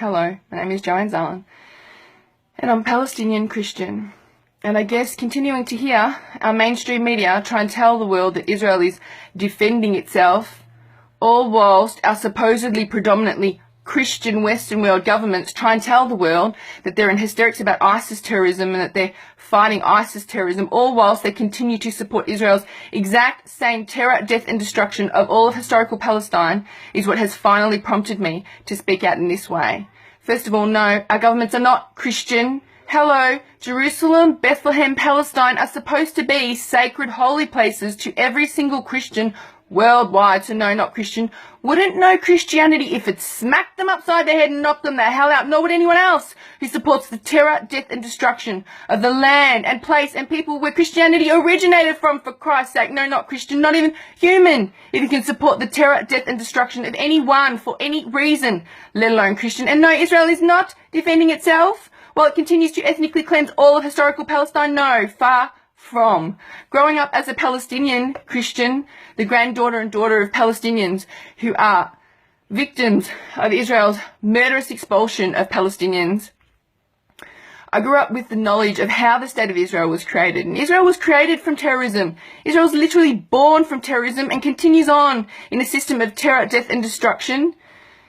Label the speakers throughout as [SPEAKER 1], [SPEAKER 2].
[SPEAKER 1] Hello, my name is Joanne Zallen, and I'm Palestinian Christian. And I guess continuing to hear our mainstream media try and tell the world that Israel is defending itself, all whilst our supposedly predominantly Christian Western world governments try and tell the world that they're in hysterics about ISIS terrorism and that they're fighting ISIS terrorism, all whilst they continue to support Israel's exact same terror, death and destruction of all of historical Palestine, is what has finally prompted me to speak out in this way. First of all, no, our governments are not Christian. Hello, Jerusalem, Bethlehem, Palestine are supposed to be sacred holy places to every single Christian worldwide. So no, not Christian. Wouldn't know Christianity if it smacked them upside their head and knocked them the hell out, nor would anyone else who supports the terror, death and destruction of the land and place and people where Christianity originated from, for Christ's sake. No, not Christian, not even human, if you can support the terror, death and destruction of anyone for any reason, let alone Christian. And no, Israel is not defending itself while it continues to ethnically cleanse all of historical Palestine. No, far from. Growing up as a Palestinian Christian, the granddaughter and daughter of Palestinians who are victims of Israel's murderous expulsion of Palestinians, I grew up with the knowledge of how the State of Israel was created. And Israel was created from terrorism. Israel was literally born from terrorism and continues on in a system of terror, death and destruction.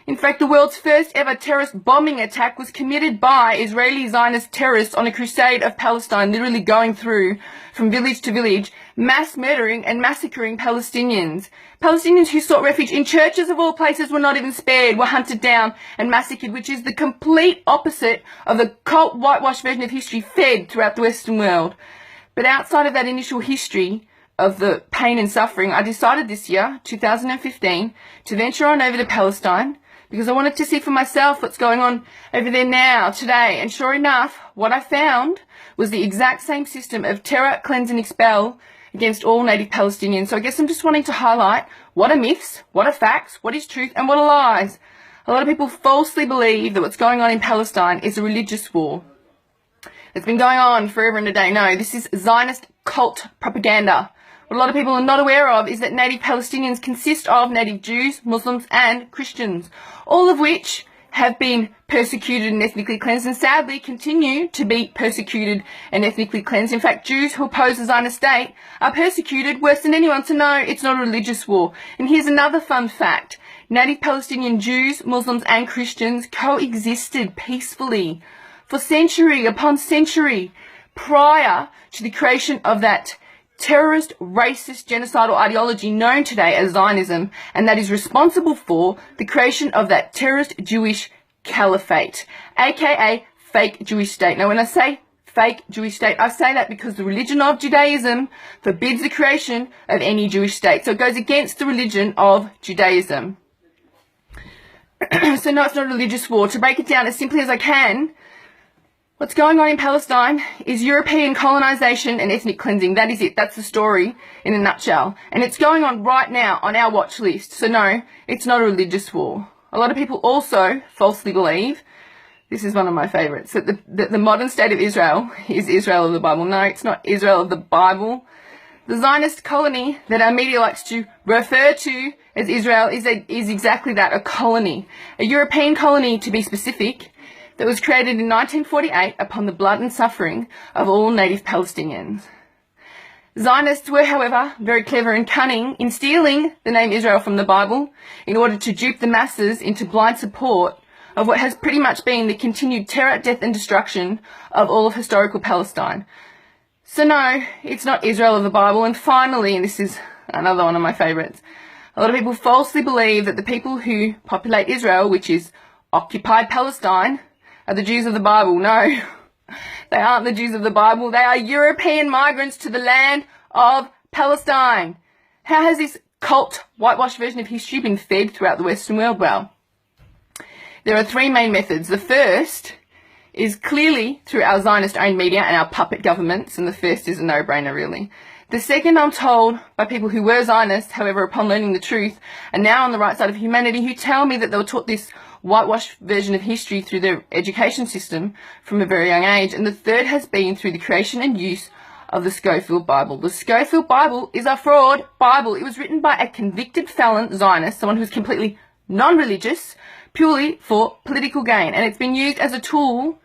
[SPEAKER 1] In fact, the world's first ever terrorist bombing attack was committed by Israeli Zionist terrorists on a crusade of Palestine, literally going through from village to village, mass murdering and massacring Palestinians. Palestinians who sought refuge in churches of all places were not even spared, were hunted down and massacred, which is the complete opposite of the cult whitewash version of history fed throughout the Western world. But outside of that initial history of the pain and suffering, I decided this year, 2015, to venture on over to Palestine, because I wanted to see for myself what's going on over there now, today. And sure enough, what I found was the exact same system of terror, cleanse and expel against all native Palestinians. So I guess I'm just wanting to highlight what are myths, what are facts, what is truth and what are lies. A lot of people falsely believe that what's going on in Palestine is a religious war. It's been going on forever and a day. No, this is Zionist cult propaganda. What a lot of people are not aware of is that native Palestinians consist of native Jews, Muslims and Christians, all of which have been persecuted and ethnically cleansed and sadly continue to be persecuted and ethnically cleansed. In fact, Jews who oppose the Zionist state are persecuted worse than anyone. So no, it's not a religious war. And here's another fun fact. Native Palestinian Jews, Muslims and Christians coexisted peacefully for century upon century prior to the creation of that terrorist, racist, genocidal ideology known today as Zionism, and that is responsible for the creation of that terrorist Jewish caliphate, aka fake Jewish state. Now when I say fake Jewish state, I say that because the religion of Judaism forbids the creation of any Jewish state. So it goes against the religion of Judaism. So no, it's not a religious war. To break it down as simply as I can, what's going on in Palestine is European colonization and ethnic cleansing. That is it. That's the story in a nutshell. And it's going on right now on our watch list. So no, it's not a religious war. A lot of people also falsely believe, this is one of my favorites, that the modern state of Israel is Israel of the Bible. No, it's not Israel of the Bible. The Zionist colony that our media likes to refer to as Israel is exactly that, a colony. A European colony, to be specific, that was created in 1948 upon the blood and suffering of all native Palestinians. Zionists were, however, very clever and cunning in stealing the name Israel from the Bible in order to dupe the masses into blind support of what has pretty much been the continued terror, death and destruction of all of historical Palestine. So no, it's not Israel of the Bible. And finally, and this is another one of my favorites, a lot of people falsely believe that the people who populate Israel, which is occupied Palestine, are the Jews of the Bible. No, they aren't the Jews of the Bible. They are European migrants to the land of Palestine. How has this cult whitewash version of history been fed throughout the Western world? Well, there are three main methods. The first is clearly through our Zionist-owned media and our puppet governments, and the first is a no-brainer, really. The second, I'm told by people who were Zionists, however, upon learning the truth, are now on the right side of humanity, who tell me that they were taught this whitewash version of history through their education system from a very young age. And the third has been through the creation and use of the Schofield Bible. The Schofield Bible is a fraud Bible. It was written by a convicted felon Zionist, someone who's completely non-religious, purely for political gain. And it's been used as a tool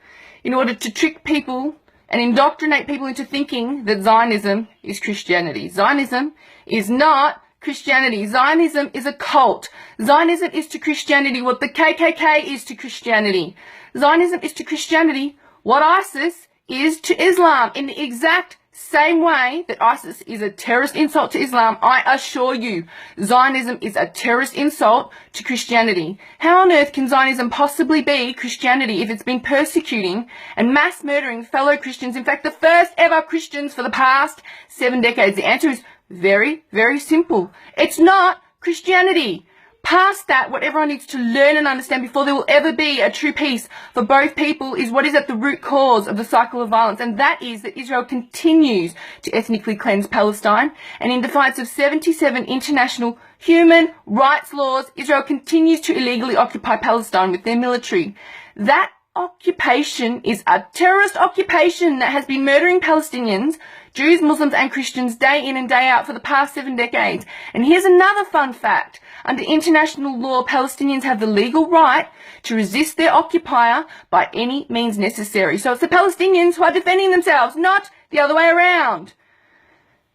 [SPEAKER 1] in order to trick people and indoctrinate people into thinking that Zionism is Christianity. Zionism is not Christianity. Zionism is a cult. Zionism is to Christianity what the KKK is to Christianity. Zionism is to Christianity what ISIS is to Islam, in the exact same way that ISIS is a terrorist insult to Islam. I assure you, Zionism is a terrorist insult to Christianity. How on earth can Zionism possibly be Christianity if it's been persecuting and mass murdering fellow Christians, in fact the first ever Christians for the past 7 decades? The answer is very, very simple. It's not Christianity. Past that, what everyone needs to learn and understand before there will ever be a true peace for both people is what is at the root cause of the cycle of violence, and that is that Israel continues to ethnically cleanse Palestine, and in defiance of 77 international human rights laws, Israel continues to illegally occupy Palestine with their military. That occupation is a terrorist occupation that has been murdering Palestinians, Jews, Muslims and Christians day in and day out for the past 7 decades. And here's another fun fact. Under international law, Palestinians have the legal right to resist their occupier by any means necessary. So it's the Palestinians who are defending themselves, not the other way around.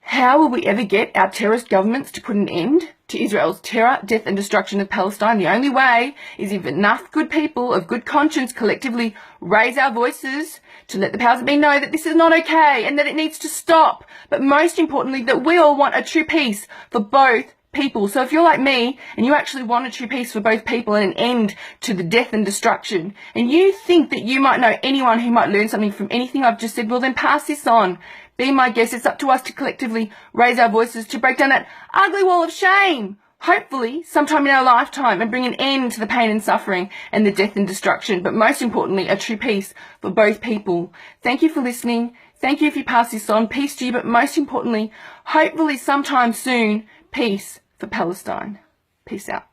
[SPEAKER 1] How will we ever get our terrorist governments to put an end to Israel's terror, death and destruction of Palestine? The only way is if enough good people of good conscience collectively raise our voices to let the powers that be know that this is not okay and that it needs to stop. But most importantly, that we all want a true peace for both people. So if you're like me and you actually want a true peace for both people and an end to the death and destruction, and you think that you might know anyone who might learn something from anything I've just said, well then pass this on. Be my guest. It's up to us to collectively raise our voices to break down that ugly wall of shame, hopefully sometime in our lifetime, and bring an end to the pain and suffering and the death and destruction, but most importantly, a true peace for both people. Thank you for listening. Thank you if you pass this on. Peace to you, but most importantly, hopefully sometime soon, peace for Palestine. Peace out.